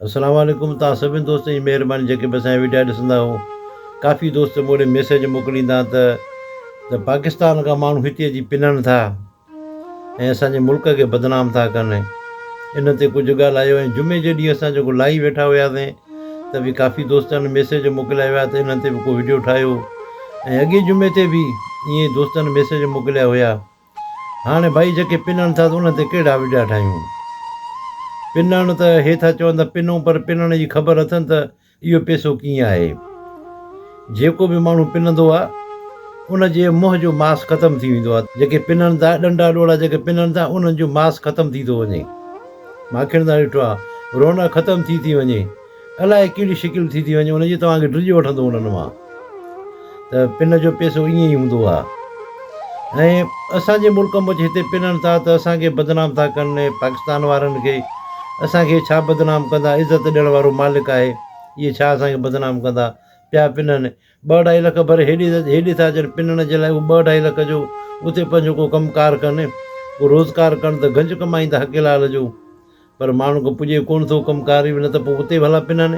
अस्सलाम वालेकुम। तव्हां सभिनी दोस्तनि जी महिरबानी जेके बि असांजा वीडिया ॾिसंदा हो। काफ़ी दोस्त मूं मैसेज मोकिलींदा त पाकिस्तान खां माण्हू हिते अची पिननि था ऐं असांजे मुल्क खे बदनाम था कनि। इन ते कुझु ॻाल्हायो ऐं जुमे जे ॾींहुं असां जेको लाइव वेठा हुआसीं त बि काफ़ी दोस्तनि मैसेज मोकिलिया हुआ त इन्हनि ते बि को वीडियो ठाहियो ऐं अॻे जुमे ते बि ईअं दोस्तनि मैसेज मोकिलिया हुआ। हाणे भाई जेके पिननि था त उन ते कहिड़ा वीडिया ठाहियूं। पिननि त हे था चवनि त पिनूं, पर पिनण जी ख़बर अथनि त इहो पैसो कीअं आहे। जेको बि माण्हू पिनंदो आहे उनजे मुंहं जो मांस ख़तमु थी वेंदो आहे। जेके पिननि था ॾंडा ॾोड़ा जेके पिननि था उन्हनि जो मांस ख़तमु थी थो वञे। माखियुनि सां ॾिठो आहे रौनक ख़तमु थी वञे, अलाए कहिड़ी शिकिल थी वञे उनजी, तव्हांखे ड्रिज वठंदो उन्हनि मां। त पिन जो पैसो ईअं ई हूंदो आहे। ऐं असांजे मुल्क में हिते पिननि था त असांखे बदनाम था कनि। पाकिस्तान वारनि खे असांखे छा बदनाम कंदा? इज़त ॾियण वारो मालिक आहे, इहे छा असांखे बदनाम कंदा? पिया पिननि 2-2.5 लख भरे हेॾे था अचनि पिनण जे लाइ। उहो 2-2.5 लख जो उते पंहिंजो को कमुकारु कनि, को रोज़गारु कनि त गंज कमाईंदा हक़ लाल जो। पर माण्हू खे पुॼे कोन थो कमुकार ई, न त पोइ उते भला पिननि।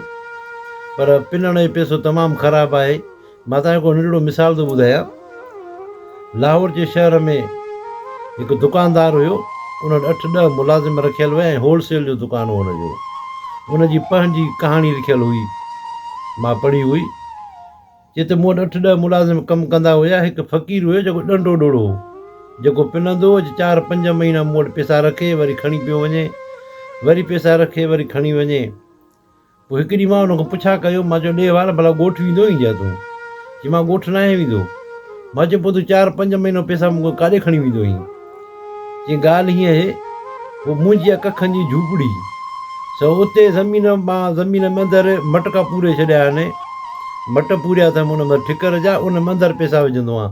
पर पिनण जो पैसो तमामु ख़राबु आहे। मां तव्हांखे को नंढिड़ो मिसाल थो ॿुधायां। लाहौर जे शहर में हिकु दुकानदार हुयो, उन वटि 8-10 मुलाज़िम रखियल हुआ ऐं होलसेल जो दुकानु हो हुनजो। उनजी पंहिंजी कहाणी लिखियलु हुई, मां पढ़ी हुई। चए त मूं वटि 8-10 मुलाज़िम कमु कंदा हुआ। हिकु फ़क़ीर हुयो जेको ॾंडो ॾोड़ो हो, जेको पिनंदो हो 4-5 महीना मूं वटि पैसा रखे वरी खणी पियो वञे, वरी पैसा रखे वरी खणी वञे। पोइ हिकु ॾींहुं मां हुनखां पुछा कयो, मां चयो ॾे वार भला ॻोठ वेंदो ई छा तूं? चई मां ॻोठ न आहे वेंदो। मां चयो पोइ तूं 4-5 महीनो पैसा मूंखे काॾे खणी वेंदो आहीं? चई ॻाल्हि हीअं आहे, पोइ मुंहिंजी कखनि जी झूपड़ी उते ज़मीन में अंदरि मटका पूरे छॾिया आहिनि। मट पूरिया अथमि हुन में ठिकर जा, उन में अंदरि पैसा विझंदो आहियां।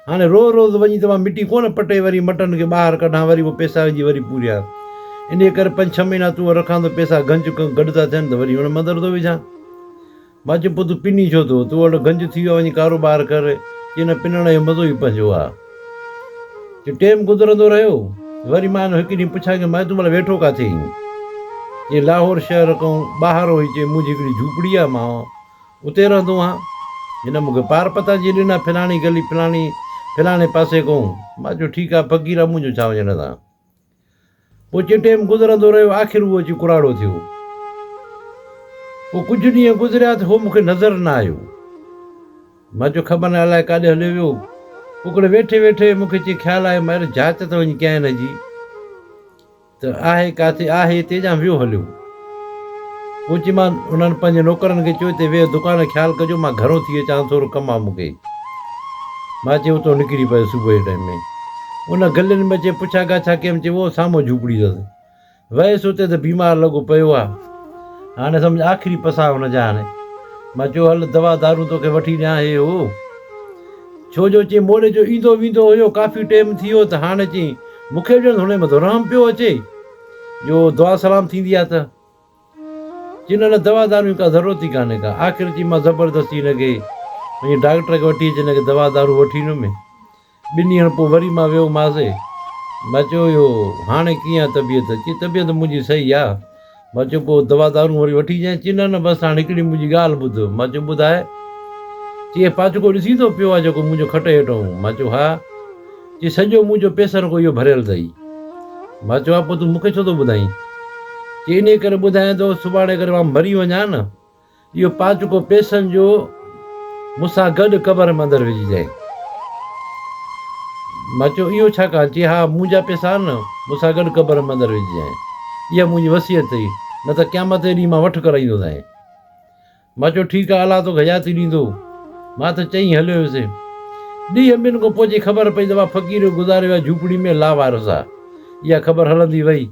हाणे रोज़ वञी त मां मिटी कोन पटे वरी मटनि खे ॿाहिरि कढां, वरी उहो पैसा विझी वरी पूरिया। इन करे 5-6 महीना तूं रखां त पैसा गंज गॾु था थियनि त वरी हुन में अंदरि थो विझां। मां चयो पोइ तूं पिनी छो थो? तूं वटि गंज थी वियो, वञी कारोबार कर। की न पिनण जो मज़ो ई पंहिंजो आहे। की टाइम गुज़रंदो रहियो। वरी मां हिकु ॾींहुं पुछां की मां तूं महिल वेठो किथे आहीं? ये लाहौर शहर खां ॿाहिरि हुई। चई मुंहिंजी हिकिड़ी झूपड़ी आहे, मां उते रहंदो आहियां। हिन मूंखे पार पता जी ॾिना, फलाणी गली फलाणे पासे खां। मां चयो ठीकु आहे, फ़क़ीर आहे, मुंहिंजो छा वञण सां। पोइ चई टाइम गुज़रंदो रहियो, आख़िर उहो अची कुराड़ो थियो। पोइ कुझु ॾींहं गुज़रिया त उहो मूंखे नज़र न आयो। मां चयो ख़बर न अलाए काॾे हलियो वियो। हिकिड़े वेठे वेठे मूंखे चई ख़्यालु आयो, मां जांच त वञी कयां हिन जी त आहे किथे आहे हिते जा वियो हलियो। पोइ चई मां उन्हनि पंहिंजे नौकरनि खे चयो हिते वेह, दुकान ख़्यालु कजो, मां घरो थी अचां, थोरो कमु आहे मूंखे। मां चयो उतो निकिरी पियो सुबुह जे टाइम में। उन गलियुनि में चए पुछा ॻाछा कयमि, चए उहो साम्हूं झूपड़ी अथसि। वयसि उते त बीमार लॻो पियो आहे। हाणे सम्झ आख़िरी पसा हुनजा। हाणे मां चयो हल दवा दारू तोखे वठी ॾियां हे हो। छो जो चई मोड़े जो ईंदो वेंदो हुयो, काफ़ी टाइम थी वियो। त हाणे चई मूंखे बि हुन में त रहम पियो अचे जो दुआ सलाम थींदी आहे त। चई न दवा दारू का ज़रूरत ई कान्हे का। आख़िर चई मां ज़बरदस्ती हिनखे वञी डॉक्टर खे वठी अची हिनखे दवा दारू वठी ॾिनमि। 2 ॾींहं पोइ वरी मां वियोमांसि। मां चयो इहो हाणे कीअं आहे तबियत? चई तबियत मुंहिंजी सही आहे। मां चयो पोइ दवा दारू वरी वठी अचां? चई न बसि हाणे हिकिड़ी मुंहिंजी ॻाल्हि ॿुध। मां चयो ॿुधाए। चई पाचको ॾिसी थो पियो आहे जेको मुंहिंजो खटे हेठो? मां चयो हा। चई सॼो मुंहिंजो पैसनि को इहो भरियलु अथई। मां चयो हा, पोइ तूं मूंखे छो थो ॿुधाईं? चई इन करे ॿुधायां थो, सुभाणे करे मां मरी वञा न, इहो पाचको पैसनि जो मूंसां गॾु क़बर में अंदरि विझी जाए। मां चयो इहो छा कहां? चई हा, मुंहिंजा पैसा न मूंसां गॾु क़बर में अंदरि विझी जाए, इहा मुंहिंजी वसियत अथई, न त क़यामत ॾींहुं मां वठि कराईंदोसांइ। मां चयो ठीकु आहे, अलाह तोखे हयाती ॾींदो। मां त चई हलियो हुयुसि। 2 ॾींहं खां पोइ जी ख़बर पई त फ़क़ीर गुज़ारे वियो झूपड़ी में लावारस आहे। इहा ख़बर हलंदी वई।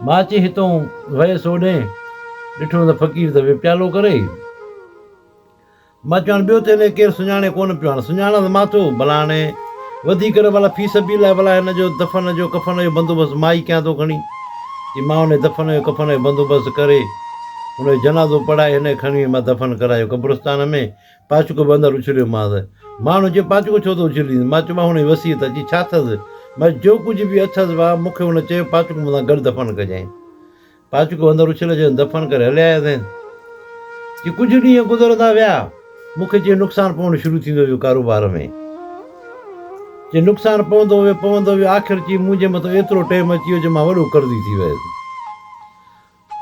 मां चई हितां वयसि होॾे, ॾिठो त फ़क़ीर त वियो प्यालो करे। मां चयो हाणे ॿियो त हिन केरु सुञाणे कोन पियो। हाणे सुञाणा त मां थो, भला हाणे वधीक भला फीस बि लाइ भला हिन जो दफ़न जो कफ़न जो बंदोबस्तु मां ई कयां थो खणी। की मां हुन दफ़न जो कफ़न जो बंदोबस्तु करे हुनजो जनाज़ो पढ़ाए हिन खणी मां दफ़न करायो क़ब्रिस्तान में। पाचको बि अंदरि उछलियोमांसि। माण्हू चए पाचको छो थो उछलींदुसि? मां चयो मां हुनजी वसियत अची छा अथसि? मां जो कुझु बि अथसि भाउ मूंखे हुन चयो पाचको मूंसां गॾु दफ़न कजांइ। पाचको अंदरि उछल जे दफ़न करे हलिया आयासीं कि कुझु ॾींहं गुज़रंदा विया मूंखे जीअं नुक़सानु पवणु शुरू थींदो वियो कारोबार में। जे नुक़सानु पवंदो वियो आख़िर चई मुंहिंजे मथां एतिरो टाइम अची वियो जो मां वॾो कर्ज़ी थी वियुसि।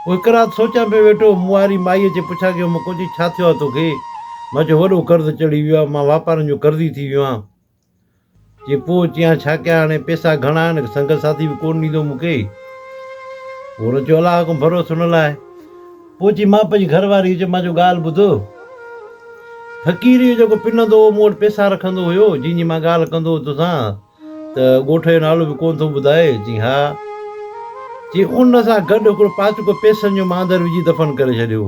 पोइ हिकु राति सोचां पियो वेठो, मूं वारी माईअ जे पुछा कयो मूं कुझु छा थियो आहे तोखे? मां चयो वॾो कर्ज़ु चढ़ी वियो आहे, मां वापारनि जो कर्ज़ी थी वियो आहियां। चई पोइ चयां छा कयां, हाणे पैसा घणा आहिनि, संग साथी बि कोन ॾींदो मूंखे। पोइ हुन चयो अलाह खां भरोसो न लाइ। पोइ चई मां पंहिंजी घरवारी चयो, मां चयो ॻाल्हि ॿुधो, फ़क़ीर जेको पिनंदो हुओ मूं वटि पैसा रखंदो हुयो, जंहिंजी मां ॻाल्हि कंदो हुओ तोसां त ॻोठ जो नालो बि कोन थो ॿुधाए। चई हा। चई उन सां गॾु हिकिड़ो पाचको पैसनि जो मां अंदरि विझी दफ़न करे छॾियो।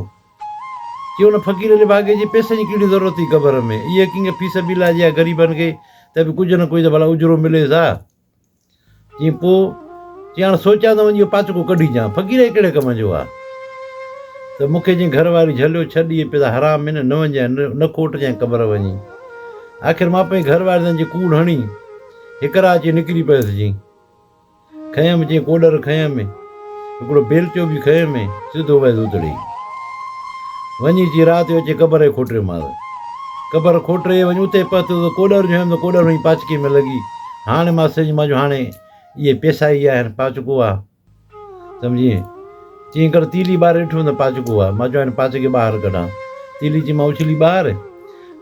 चई हुन फ़क़ीर जे भाॻे जी पैसनि जी कहिड़ी ज़रूरत हुई क़बर में, इहे कंहिंखे फीस बिला जी आहे ग़रीबनि खे त बि कुझु न कुझु त भला उजरो मिलेसि हा। चई पोइ चई हाणे सोचियां त वञी इहो पाचको कढी अचां, फ़क़ीर कहिड़े कम जो आहे? त मूंखे जीअं घरवारी झलियो छॾ, इहे पैसा हराम में न वञाए, न खोटिजांइ क़बर वञी। आख़िर मां पंहिंजी घरवारी जी कूड़ हणी हिकु राति अची निकिरी पियसि। चई खयमि, चई कोडर खयमि, हिकिड़ो बेलचो बि खयमि, सिधो वियसि उतड़ी वञी। चई राति जो अची क़बर जे खोटे मार, क़बर खोटे वञी उते पहुतो त कोडर जो हुयमि त कोडर वञी पाचके में लॻी। हाणे मां सॼी मां जो हाणे इहे पैसा ई आहिनि, पाचको आहे, सम्झी। चई कर तीली ॿाहिरि ॾिठो त पाचको आहे। मां चयो हाणे पाचके ॿाहिरि कढां। तीली चई मां उछली ॿाहिरि,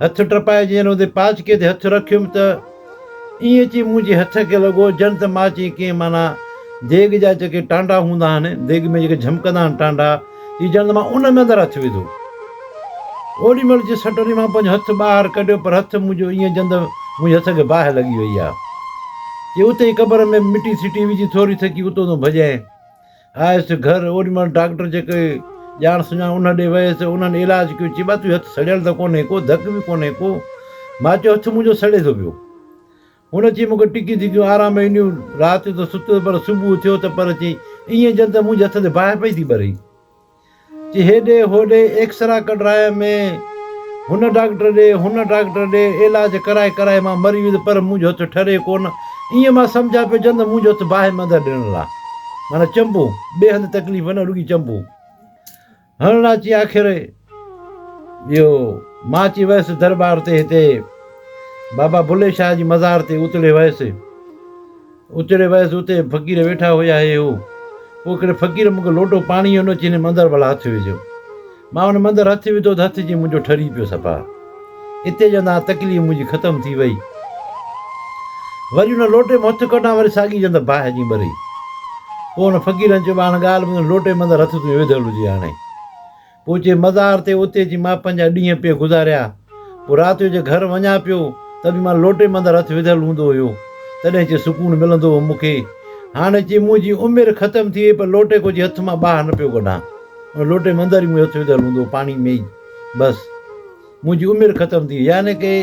हथु टपाए जीअं हुते पाचके ते हथु रखियुमि त ईअं चई मुंहिंजे हथ खे लॻो ॼण त मां चई कीअं माना देग जा जेके टांडा हूंदा आहिनि, देग में जेके झमकंदा आहिनि टांडा, चई ॼण त मां उन में अंदरि हथु विधो। ओॾी महिल जे सट मां पंहिंजो हथु ॿाहिरि कढियो, पर हथु मुंहिंजो ईअं जंद मुंहिंजे हथ खे बाहि लॻी वई आहे। चई उते ई क़बर में मिटी सिटी विझी थोरी थकी उतो तो भॼाए आयुसि घर। ओॾी महिल डॉक्टर जेके ॼाण सुञाण उन ॾे वियुसि, उन्हनि इलाजु कयो। चई तुंहिंजो हथु सड़ियल त कोन्हे को, धक बि कोन्हे को। मां चयो हथु मुंहिंजो सड़े थो पियो। हुन चई मूंखे टिकी थी कयूं आराम में ईंदियूं, राति जो सुतो पर सुबुह थियो त पर चई ईअं ॼण त मुंहिंजे हथ ते बाहि पई थी ॿरई। चई हेॾे होॾे एक्सरा कढाए में हुन डॉक्टर ॾे इलाजु कराए मां मरी वियुसि, पर मुंहिंजो हथु ठरे कोन। ईअं मां सम्झा पियो ॼण त मुंहिंजो हथु बाहि में अंदरि ॾिनल आहे, माना चंबो, ॿिए हंधि तकलीफ़ न, रुॻी चंबो हणणु अची। आख़िर इहो मां अची वियसि दरबार ते, हिते बाबा बुले शाह जी मज़ार ते उतड़े वियसि। उते फ़क़ीर वेठा हुया हे हो। पोइ हिकिड़े फ़क़ीर मूंखे लोटो पाणी हुन चई हिन में अंदरि भला हथु विझो। मां हुन में अंदरि हथु विधो त हथु जी मुंहिंजो ठरी पियो सफ़ा। हिते चवंदा तकलीफ़ मुंहिंजी ख़तमु थी वई। वरी हुन लोटे में हथु कढां, वरी साॻी चवंदा बाहि जी ॿरई। पोइ हुन फ़क़ीरनि चयो हाणे ॻाल्हि ॿुध, लोटे में अंदरि हथु तुंहिंजो विधल हुजे हाणे। पोइ चई मज़ार ते उते चई मां पंहिंजा ॾींहं पियो गुज़ारिया। पोइ राति जो जे घर वञा पियो त बि मां लोटे में अंदरि हथु विधल हूंदो हुयो, तॾहिं चई सुकून मिलंदो हुओ मूंखे। हाणे चई मुंहिंजी उमिरि ख़तमु थी वई, पर लोटे को हथु मां ॿाहिरि न पियो कढां, उन लोटे में अंदरि ई मुंहिंजो हथु विधल हूंदो पाणी में ई, बसि मुंहिंजी उमिरि ख़तमु थी वई। यानी की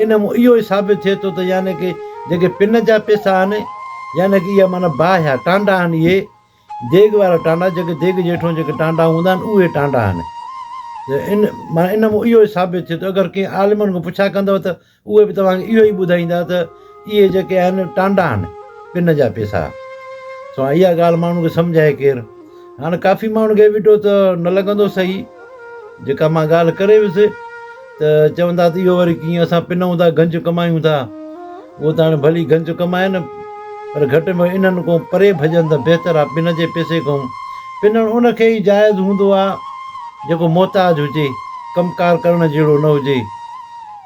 इन मां इहो ई साबित थिए थो त यानी की जेके पिन जा पैसा आहिनि, यानी की इहा माना बाहि आहे, टांडा आहिनि, इहे देग वारा टांडा, जेके देग जे हेठो जेके टांडा हूंदा आहिनि उहे टांडा आहिनि। त इन माना इन मां इहो ई साबित थिए थो। अगरि कंहिं आलिमनि खां पुछा कंदव त उहे बि तव्हांखे इहो ई ॿुधाईंदा त इहे जेके आहिनि टांडा आहिनि, पिन जा पैसा। सो इहा ॻाल्हि माण्हू खे सम्झाए केरु। हाणे काफ़ी माण्हुनि खे ॿिठो त न लॻंदो सही जेका मां ॻाल्हि करे वियुसि, त चवंदा त इहो वरी कीअं असां पिनऊं था गंज कमायूं था। उहो त हाणे भली गंज कमाए न, पर घटि में इन्हनि खां परे भॼनि त बहितरु आहे पिन जे पैसे खां। पिनणु उनखे ई जाइज़ हूंदो आहे जेको मोहताज हुजे, कमकार करण जहिड़ो न हुजे,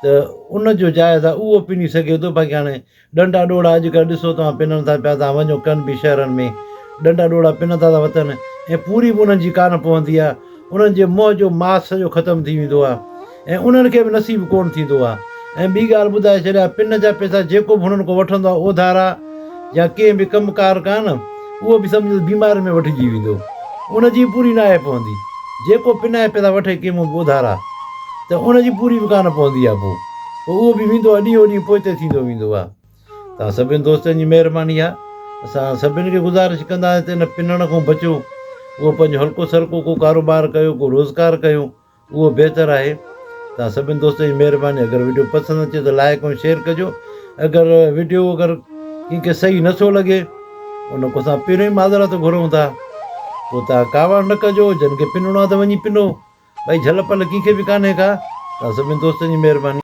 त उनजो जाइज़ आहे, उहो पिनी सघे थो। बाक़ी हाणे डंडा ॾोड़ा अॼुकल्ह ॾिसो तव्हां पिननि था पिया, तव्हां वञो कनि बि शहरनि में डंडा ॾोड़ा पिन था वठनि, ऐं पूरी बि उन्हनि जी कान पवंदी आहे। उन्हनि जे मुंहं जो मास सॼो ख़तमु थी वेंदो आहे, ऐं उन्हनि खे बि नसीबु कोन थींदो आहे। ऐं ॿी ॻाल्हि ॿुधाए छॾिया, पिन जा पैसा जेको बि हुननि खां वठंदो आहे ओधारा या कंहिं बि कमुकार कान, उहो बि सम्झो बीमारी में वठिजी वेंदो, उनजी पूरी न आहे पवंदी। जेको पिन जा पैसा वठे कंहिं मां ओधारा, त उनजी पूरी बि कान पवंदी आहे। पोइ उहो बि वेंदो आहे ॾींहों ॾींहुं पोइ थींदो वेंदो आहे। तव्हां सभिनि दोस्तनि जी महिरबानी आहे। असां सभिनि खे गुज़ारिश कंदासीं त इन पिनण खां बचो, उहो पंहिंजो हल्को सल्को को कारोबार कयो, को रोज़गारु कयो, उहो बहितरु आहे। तव्हां सभिनि दोस्तनि जी महिरबानी। अगरि वीडियो पसंदि अचे त लाइक ऐं शेयर कजो। अगरि वीडियो कंहिंखे सही नथो लॻे, उन खां असां पहिरियों ई माज़रत घुरूं था। पोइ तव्हां कावड़ न कजो, जिन खे पिनणो आहे त वञी पिनो, भई झल पल कंहिंखे बि कान्हे का। तव्हां सभिनी दोस्तनि जी महिरबानी।